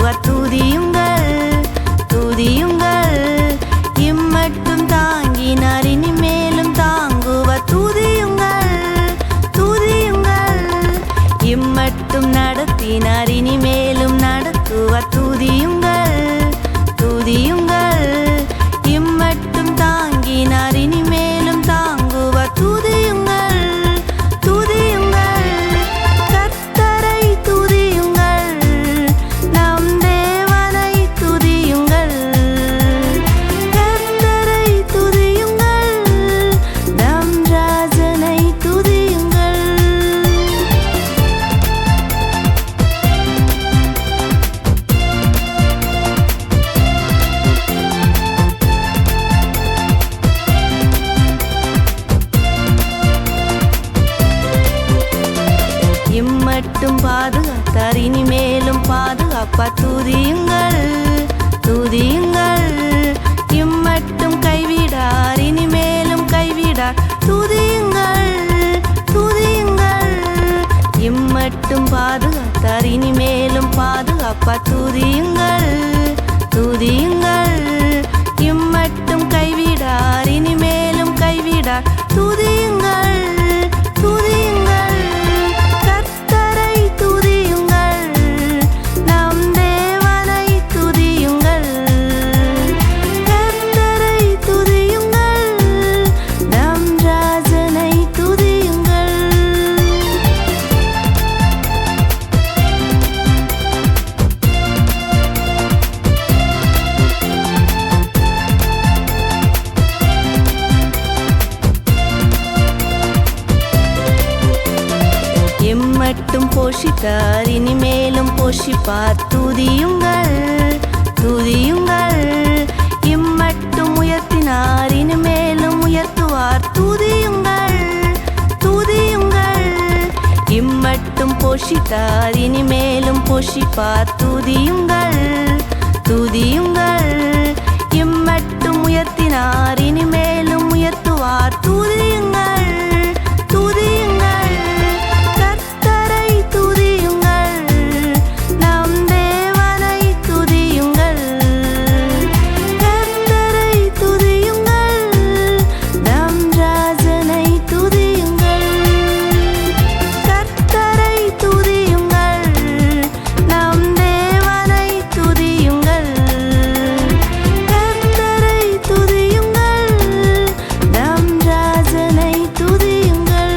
தாங்குவர் துதியுங்கள் துதியுங்கள். இம்மட்டும் தாங்கினார் இனிமேலும் தாங்குவர் துதியுங்கள் துதியுங்கள். இம்மட்டும் நடத்தினார் இனிமேலும் நடத்துவர் துதியுங்கள் துதியுங்கள். இம்மட்டும் தாங்கினார் இனிமேலும் தாங்குவர் துதியுங்கள் துதியுங்கள். கர்த்தரை துதியுங்கள் நம் தேவனை துதியுங்கள். கர்த்தரை துதியுங்கள் நம் ராஜனை துதியுங்கள். இம்மட்டும் பாதுகாத்தார் இனிமேலும் பாதுகாப்பார் துதியுங்கள் துதியுங்கள். இம்மட்டும் கைவிடார் இனிமேலும் கைவிடார் துதியுங்கள் துதியுங்கள். இம்மட்டும் பாதுகாத்தார் இனிமேலும் பாதுகாப்பார் துதியுங்கள் துதியுங்கள். இம்மட்டும் கைவிடார் இனிமேலும் கைவிடார் துதியுங்கள் துதியுங்கள். கர்த்தரை துதியுங்கள் நம் தேவனை துதியுங்கள். கர்த்தரை துதியுங்கள் நம் ராஜனை துதியுங்கள். இம்மட்டும் போஷித்தார் இனிமேலும் போஷிப்பார் துதியுங்கள் துதியுங்கள். இம்மட்டும் உயர்த்தினார் இனிமேலும் உயர்த்துவார் துதியுங்கள் துதியுங்கள். இம்மட்டும் போஷித்தார் இனிமேலும் போஷிப்பார் துதியுங்கள் துதியுங்கள். இம்மட்டும் உயர்த்தினார் இனிமேலும் உயர்த்துவார் துதியுங்கள் துதியுங்கள். கர்த்தரை துதியுங்கள் நம் தேவனை துதியுங்கள். கர்த்தரை துதியுங்கள் நம் ராஜனை துதியுங்கள். கர்த்தரை துதியுங்கள் நம் தேவனை துதியுங்கள். கர்த்தரை துதியுங்கள் நம் ராஜனை துதியுங்கள்.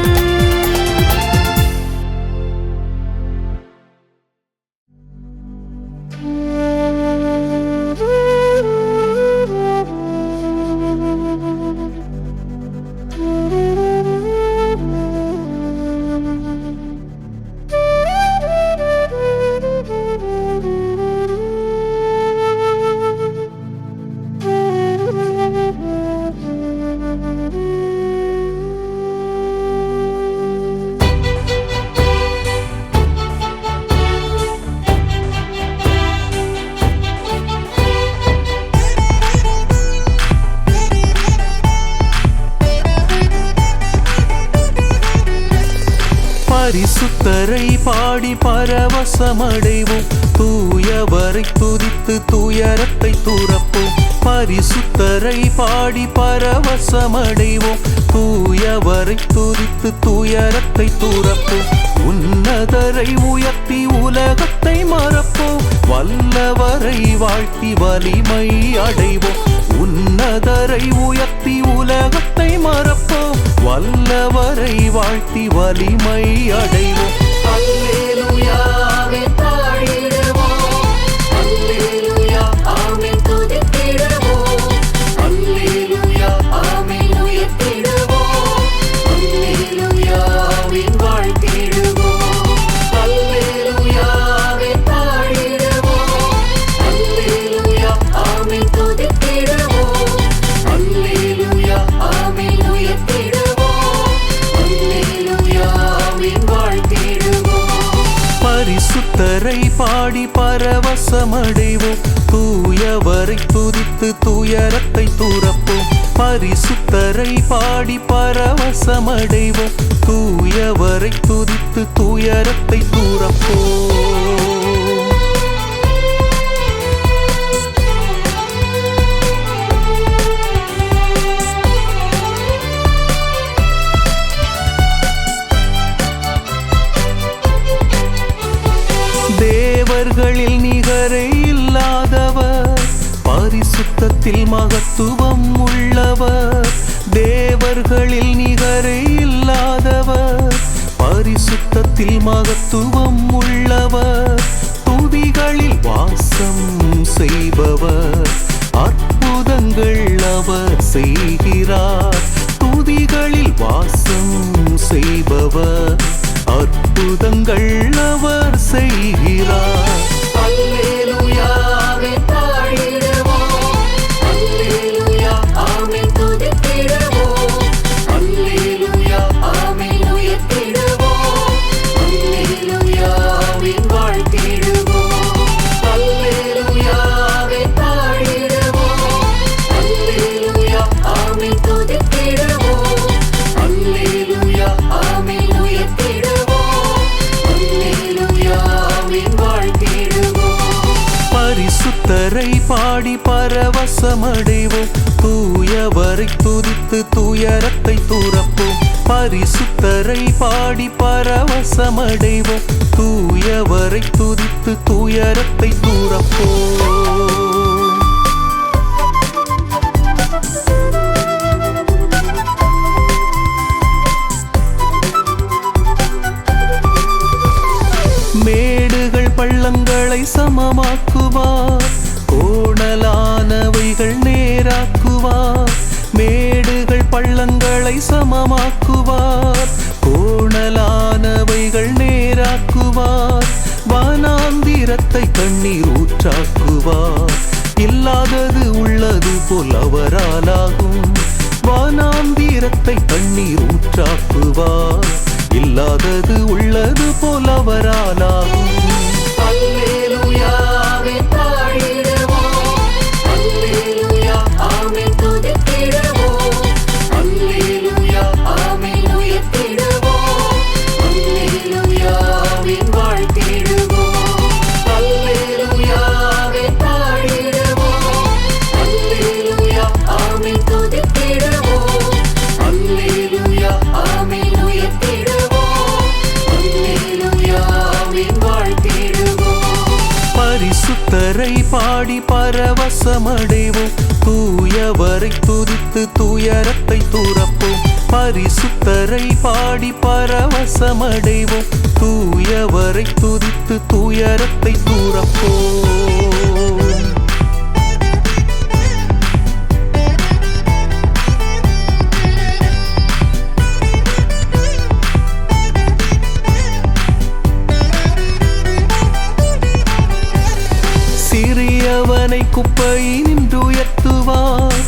பரிசுத்தரை பாடி பரவசமடைவோம். தூயவரை துதித்து துயரத்தை துறப்போம். பரிசுத்தரை பாடி பரவசமடைவோம். தூயவரை துதித்து துயரத்தை துறப்போம். உன்னதரை உயர்த்தி உலகத்தை மறப்போம். வல்லவரை வாழ்த்தி வலிமை அடைவோம். உன்னதரை உயர்த்தி உலகத்தை மறப்போம். வல்லவரை வாழ்த்தி வலிமை அடைவோம். அல்லேலூயா ஆமென் பாடிடுவோம். அல்லேலூயா ஆமென் துதித்திடுவோம். அல்லேலூயா ஆமென் உயர்த்திடுவோம். அல்லேலூயா ஆமென் வாழ்த்திடுவோம். அல்லேலூயா ஆமென் பாடிடுவோம். அல்லேலூயா ஆமென் துதித்திடுவோம். அல்லேலூயா ஆமென் உயர்த்திடுவோம். அல்லேலூயா ஆமென் வாழ்த்திடுவோம். பரிசுத்தரை பாடி பரவசமடைவோம். தூயவரை துதித்து துயரத்தை துறப்போம். பரிசுத்தரை பாடி பரவசமடைவோம். தூயவரை துதித்து துயரத்தை துறப்போம். தேவர்களில் நிகரே இல்லாதவர், பரிசுத்தத்தில் மகத்துவம் உள்ளவர். தேவர்களில் நிகரே இல்லாதவர், பரிசுத்தத்தில் மகத்துவம் உள்ளவர். துதிகளில் வாசம் செய்பவர், அற்புதங்கள் அவர் செய்கிறார். துதிகளில் வாசம் செய்பவர், அற்புதங்கள் அவர் செய்கிறார். அல்லேலூயா ஆமென் பாடிடுவோம், அல்லேலூயா ஆமென் துதித்திடுவோம், அல்லேலூயா ஆமென் உயர்த்திடுவோம், அல்லேலூயா ஆமென் வாழ்த்திடுவோம். அல்லேலூயா ஆமென் பாடிடுவோம், அல்லேலூயா ஆமென் துதித்திடுவோம், அல்லேலூயா ஆமென் உயர்த்திடுவோம், அல்லேலூயா ஆமென் வாழ்த்திடுவோம். பரிசுத்தரை பாடி பரவசமடைவோம், தூயவரை துதித்து துயரத்தை துறப்போம். பரிசுத்தரை பாடி பரவசமடைவோம், தூயவரை துதித்து துயரத்தை துறப்போம். மேடுகள் பள்ளங்களை சமமாக்குவார், கோணலானவைகள் நேராக்குவார். மேடுகள் பள்ளங்களை சமமாக்குவார், கோணலானவைகள் நேராக்குவார். வனாந்திரத்தை கண்ணீர் ஊற்றாக்குவார், இல்லாதது உள்ளது போல் அவராலாகும். வனாந்திரத்தை கண்ணீர் ஊற்றாக்குவார், இல்லாதது உள்ளது போல் அவராலாகும். அல்லேலூயா ஆமென் பாடிடுவோம், அல்லேலூயா ஆமென் துதித்திடுவோம், அல்லேலூயா ஆமென் உயர்த்திடுவோம், அல்லேலூயா ஆமென் வாழ்த்திடுவோம். அல்லேலூயா ஆமென் பாடிடுவோம், அல்லேலூயா ஆமென் துதித்திடுவோம், அல்லேலூயா ஆமென் உயர்த்திடுவோம், அல்லேலூயா ஆமென் வாழ்த்திடுவோம். பரிசுத்தரை பாடி பரவசமடைவோம், தூயவரை துதித்து துயரத்தை துறப்போம். பரிசுத்தரை பாடி பரவசமடைவோம், தூயவரை துதித்து துயரத்தை துறப்போம். சிறியவனை குப்பையினின்று உயர்த்துவார்,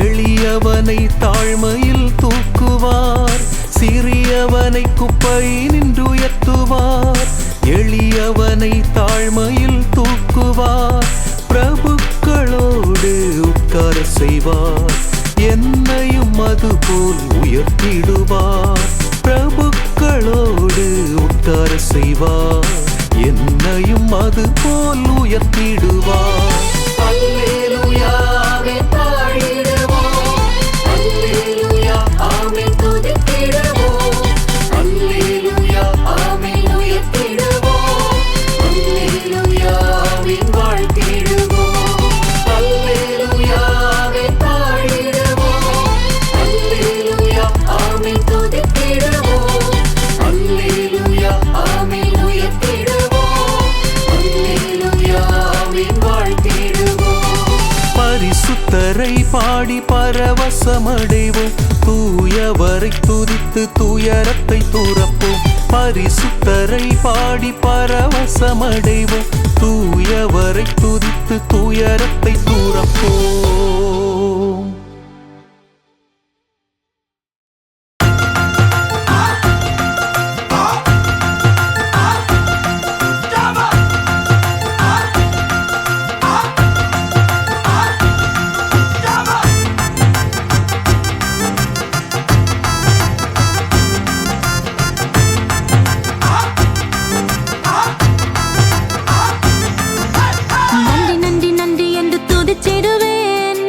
எளியவனை தாழ்மையில் தூக்குவார். சிறியவனை குப்பையினின்று உயர்த்துவார், எளியவனை தாழ்மையில் தூக்குவார். பிரபுக்களோடு உட்கார செய்வார், என்னையும் அதுபோல் உயர்த்திடுவார். பிரபுக்களோடு உட்கார செய்வார், என்னையும் அதுபோல் உயர்த்திடுவார். அல்லேலூயா ஆமென் பாடிடுவோம், அல்லேலூயா ஆமென் துதித்திடுவோம், அல்லேலூயா ஆமென் உயர்த்திடுவோம், அல்லேலூயா ஆமென் வாழ்த்திடுவோம். அல்லேலூயா ஆமென் பாடிடுவோம், அல்லேலூயா ஆமென் துதித்திடுவோம், அல்லேலூயா ஆமென் உயர்த்திடுவோம், அல்லேலூயா ஆமென் வாழ்த்திடுவோம். பரிசுத்தரை பாடி பரவசமடைவோம், தூயவரை துதித்து துயரத்தை துறப்போம். பரிசுத்தரை பாடி பரவசமடைவோம், தூயவரை துதித்து துயரத்தை துறப்போம். நன்றி நன்றி நன்றி என்று துதிச்சிடுவேன்.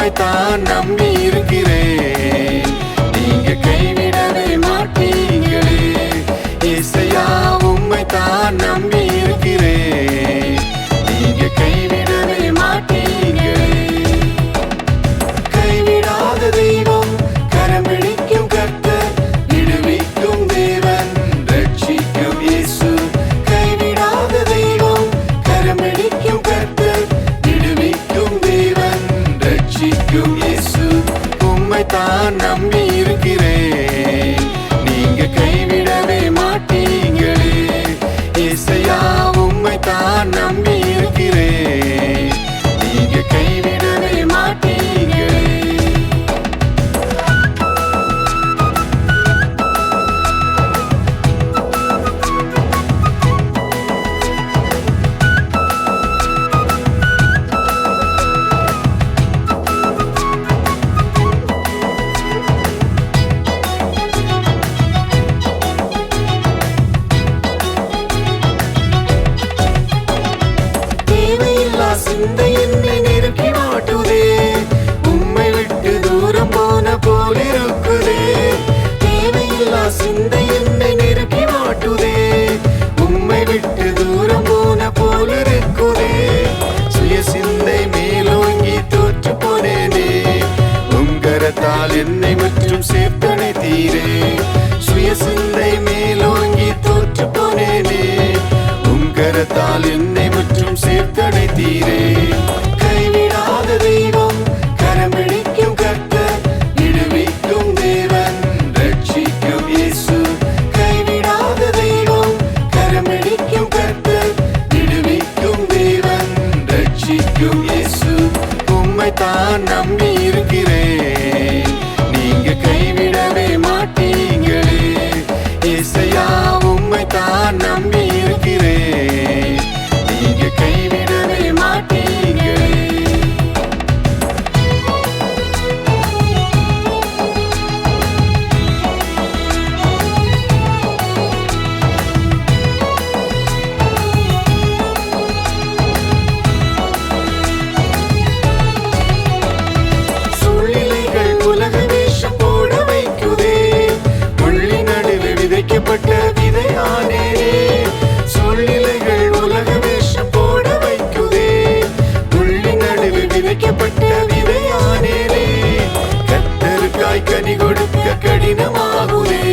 உம்மை தான் நம்பி இருக்கிறேன், நீங்க கைவிடவே மாட்டீங்களே. இசையா உம்மை தான் நம்பி இருக்கிறேன், நீங்க கைவிடவே மாட்டீங்களே. கைவிடாத தெய்வம், கரம் பிடிக்கும் கர்த்தர், விடுவிக்கும் தேவன், ரட்சிக்கும் இயேசு. கைவிடாத தெய்வம், கரம் பிடிக்கும் கர்த்தர், விடுவிக்கும் தேவன், ரட்சிக்கும் இயேசு. உம்மை தான் நம்பி இருக்கிறேன், நீங்க கைவிடவே மாட்டீங்களே. இசையா உம்மை தான் நம்பி இருக்கிறேன், நீங்க கைவிடவே மாட்டீங்களே. தேவையில்லா சிந்தை என்னை நெருக்கி மாட்டுதே, உம்மை விட்டு தூரம் போன போல் இருக்குதே. தேவையில்லா சிந்தை என்னை நெருக்கி மாட்டுதே, உம்மை விட்டு தூரம் போன போல் இருக்குதே. சுய சிந்தை மேலோங்கி தோற்று போனேனே, உங்கரத்தால் என்னை மற்றும் சேர்த்தனை தீரே. சுய சிந்தை மேலோங்கி தோற்று போனேனே, உங்கரத்தால் என்னை மற்றும் சேர்த்தனை தீரே. கைவிடாத தெய்வம், கரம் பிடிக்கும் கர்த்தர், விடுவிக்கும் தேவன், ரட்சிக்கும் இயேசு. கைவிடாத தெய்வம், கரம் பிடிக்கும் கர்த்தர், விடுவிக்கும் தேவன், ரட்சிக்கும் இயேசு. உம்மை தான் நம்பி இருக்கிறேன், நீங்க கைவிடவே மாட்டீங்களே. இசையா உம்மை தான் நம்பி இருக்கிறேன், நீங்க கைவிடவே மாட்டீங்களே. சூழ்நிலைகள் உலக வேஷம் போட வைக்குதே, முள்ளி நடுவே விதைக்கப்பட்ட விதையானேனே. சூழ்நிலைகள் உலக வேஷம் போட வைக்குதே, முள்ளி நடுவே விதைக்கப்பட்ட விதையானேனே. கர்த்தருக்காய் கனி கொடுக்க கடினமாகுதே,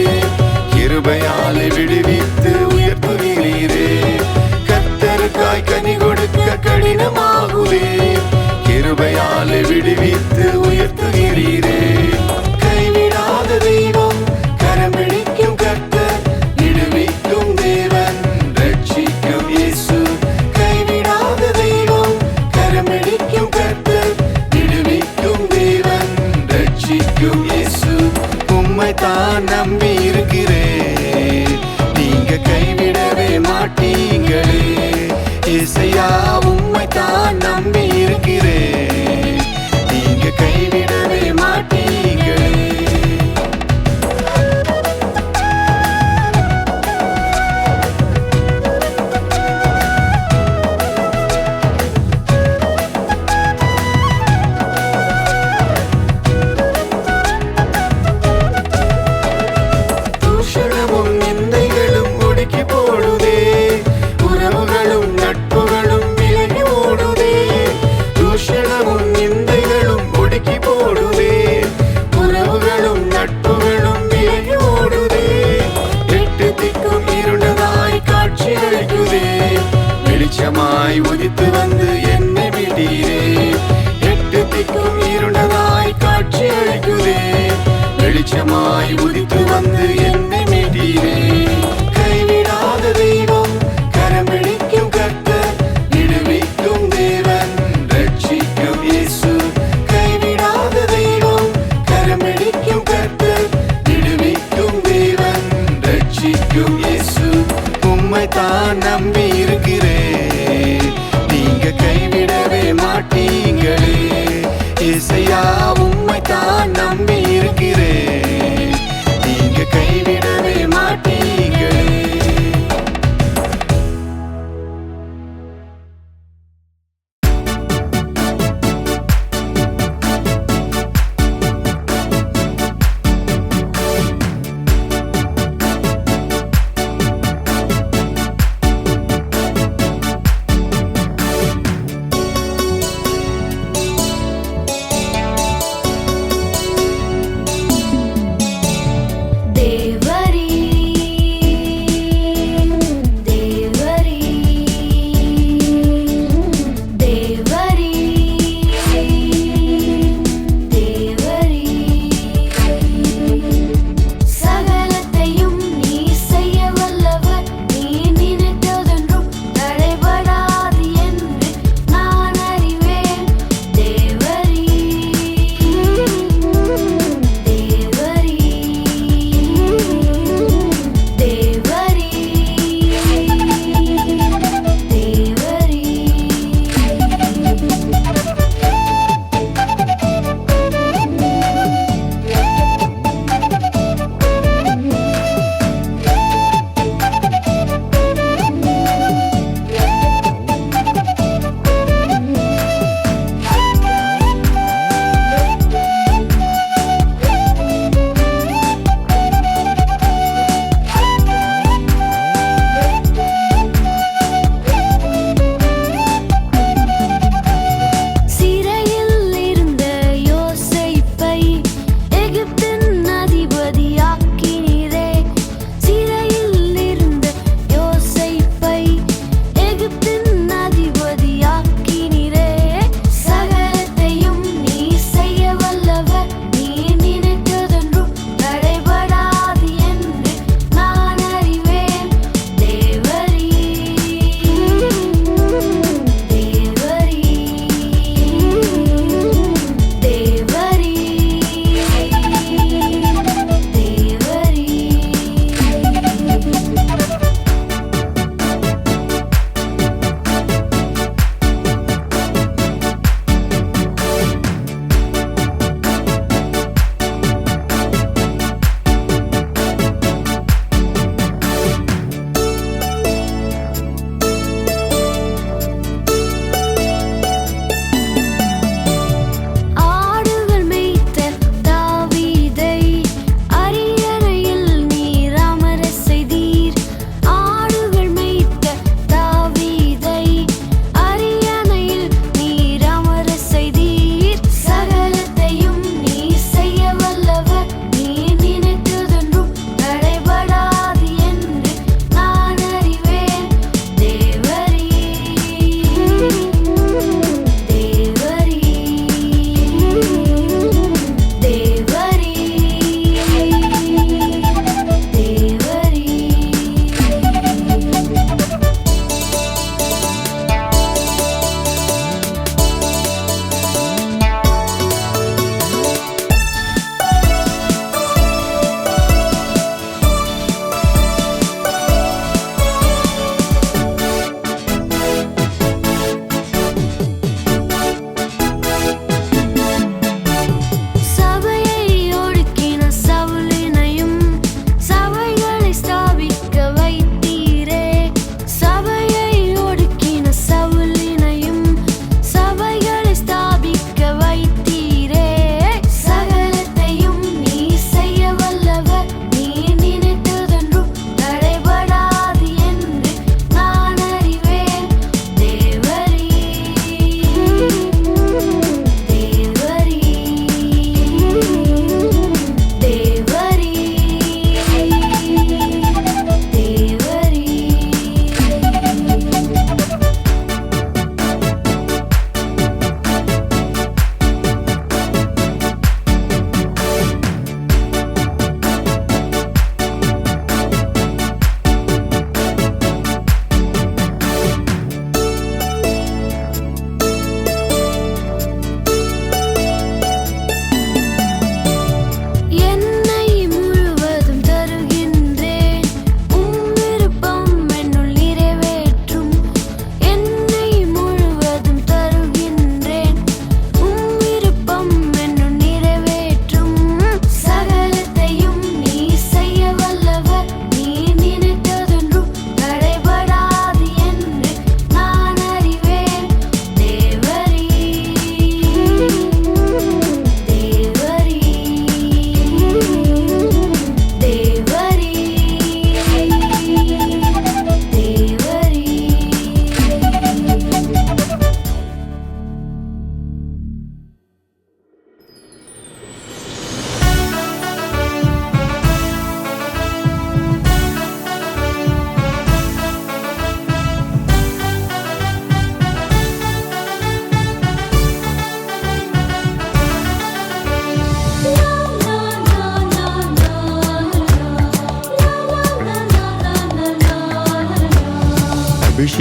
கிருபையாலே விடுவித்து உயர்த்துகிறீரே. கர்த்தருக்காய் கனி கொடுக்க கடினமாகுதே, கிருபையாலே விடுவித்து உயர்த்துகிறீரே. கைவிடாத தெய்வம், கரம் பிடிக்கும் கர்த்தர், விடுவிக்கும் தேவன், ரட்சிக்கும் இயேசு. கைவிடாத தெய்வம், கரம் பிடிக்கும் கர்த்தர், விடுவிக்கும் தேவன், ரட்சிக்கும் இயேசு. உம்மை தான் நம்பி இருக்கிறேன், நீங்க கைவிடவே மாட்டீங்களே. இசையா உம்மை தான் நம்பி இருக்கிறேன், நீங்க கைவிடவே மாட்டீங்களே. தூஷணமும் நிந்தைகளும் ஒடுக்கி போடுதே, உறவுகளும் நட்புகளும் விலகி ஓடுதே. தூஷணமும் நிந்தைகளும் ஒடுக்கி போடுதே, உறவுகளும் நட்புகளும் விலகி ஓடுதே. எட்டு திக்கும் இருண்டதாய் காட்சி அளிக்குதே, வெளிச்சமாய் உதித்து வந்து என்னை விட்டீரே. எட்டு திக்கும் இருண்டதாய் காட்சி அளிக்குதே, வெளிச்சமாய் உதித்து வந்து என்னை மீட்டீரே. கைவிடாத தெய்வம், கரம் பிடிக்கும் கர்த்தர், விடுவிக்கும் தேவன், ரட்சிக்கும் இயேசு. கைவிடாத தெய்வம், கரம் பிடிக்கும் கர்த்தர், விடுவிக்கும் தேவன், ரட்சிக்கும் இயேசு. உம்மை தான் நம்பி இருக்கிறேன், நீங்க கைவிடவே மாட்டீங்களே. இசையா உம்மை தான் நம்பி இருக்கிறேன், நீங்க கைவிடவே மாட்டீங்களே.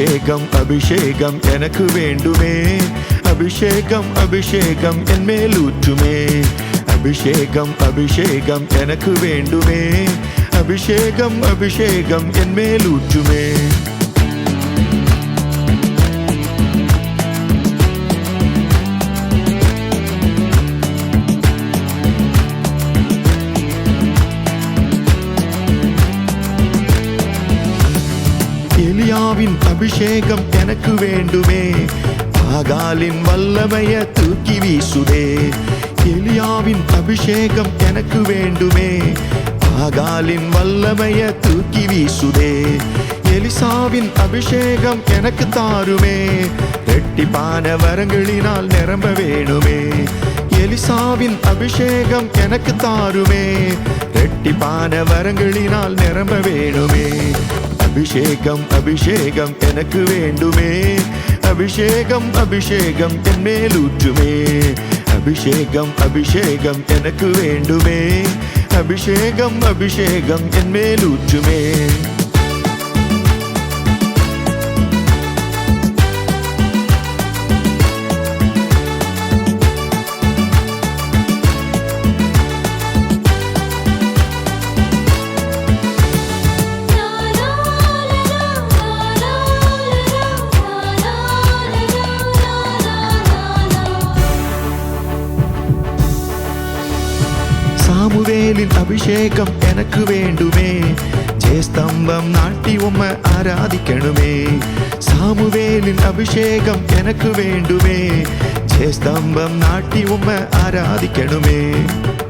அபிஷேகம் அபிஷேகம் எனக்கு வேண்டுமே அபிஷேகம் அபிஷேகம் என் மேல் ஊற்றுமே அபிஷேகம் அபிஷேகம் எனக்கு வேண்டுமே அபிஷேகம் அபிஷேகம் என் மேல் ஊற்றுமே எலியாவின் அபிஷேகம் எனக்கு வேண்டுமே ஆகாலின் வல்லமைய தூக்கி வீசுதே எலியாவின் அபிஷேகம் எனக்கு வேண்டுமே ஆகாலின் வல்லமைய தூக்கி வீசுதே எலிசாவின் அபிஷேகம் எனக்கு தாருமே ரெட்டிப்பான வரங்களினால் நிரம்ப வேணுமே எலிசாவின் அபிஷேகம் எனக்கு தாருமே ரெட்டிப்பான வரங்களினால் நிரம்ப வேணுமே அபிஷேகம் அபிஷேகம் எனக்கு வேண்டுமே அபிஷேகம் அபிஷேகம் என் மேல் ஊற்றுமே அபிஷேகம் அபிஷேகம் எனக்கு வேண்டுமே அபிஷேகம் அபிஷேகம் என் மேல் ஊற்றுமே சாமுவேலின் அபிஷேகம் எனக்கு வேண்டுமே ஜெயஸ்தம்பம் நாட்டி உம்மை ஆராதிக்கணுமே சாமுவேலின் அபிஷேகம் எனக்கு வேண்டுமே ஜெயஸ்தம்பம் நாட்டி உம்மை ஆராதிக்கணுமே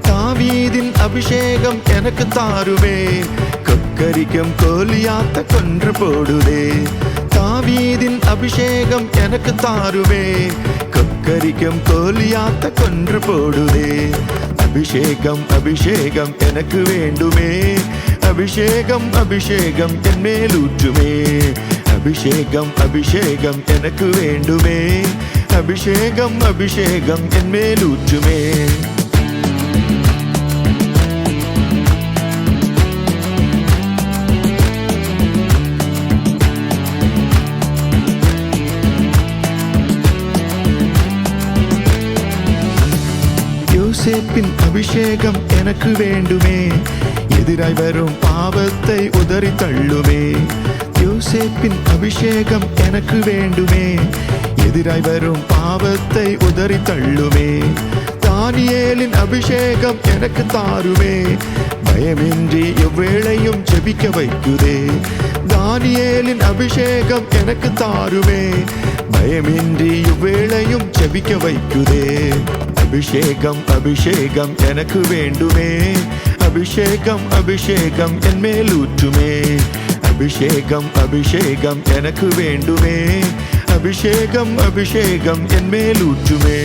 தாவீதின் அபிஷேகம் எனக்கு தாருமே கொக்கரிக்கும் கோலியாத்த கொன்று போடுதே தாவீதின் அபிஷேகம் எனக்கு தாருமே கொக்கரிக்கும் கோலியாத்த கொன்று போடுதே அபிஷேகம் அபிஷேகம் எனக்கு வேண்டுமே அபிஷேகம் அபிஷேகம் என் மேல் ஊற்றுமே அபிஷேகம் அபிஷேகம் எனக்கு வேண்டுமே அபிஷேகம் அபிஷேகம் என் மேல் ஊற்றுமே யோசேப்பின் அபிஷேகம் எனக்கு வேண்டுமே எதிராய் வரும் பாவத்தை உதறி தள்ளுமே யோசேப்பின் அபிஷேகம் எனக்கு வேண்டுமே எதிராய் வரும் பாவத்தை உதறி தள்ளுமே தானியேலின் அபிஷேகம் எனக்கு தாருமே பயமின்றி எவ்வேளையும் ஜெபிக்க வைக்குதே தானியேலின் அபிஷேகம் எனக்கு தாருமே பயமின்றி எவ்வேளையும் ஜெபிக்க வைக்குதே அபிஷேகம் அபிஷேகம் எனக்கு வேண்டுமே அபிஷேகம் அபிஷேகம் என் மேல் ஊற்றுமே அபிஷேகம் அபிஷேகம் எனக்கு வேண்டுமே அபிஷேகம் அபிஷேகம் என் மேல் ஊற்றுமே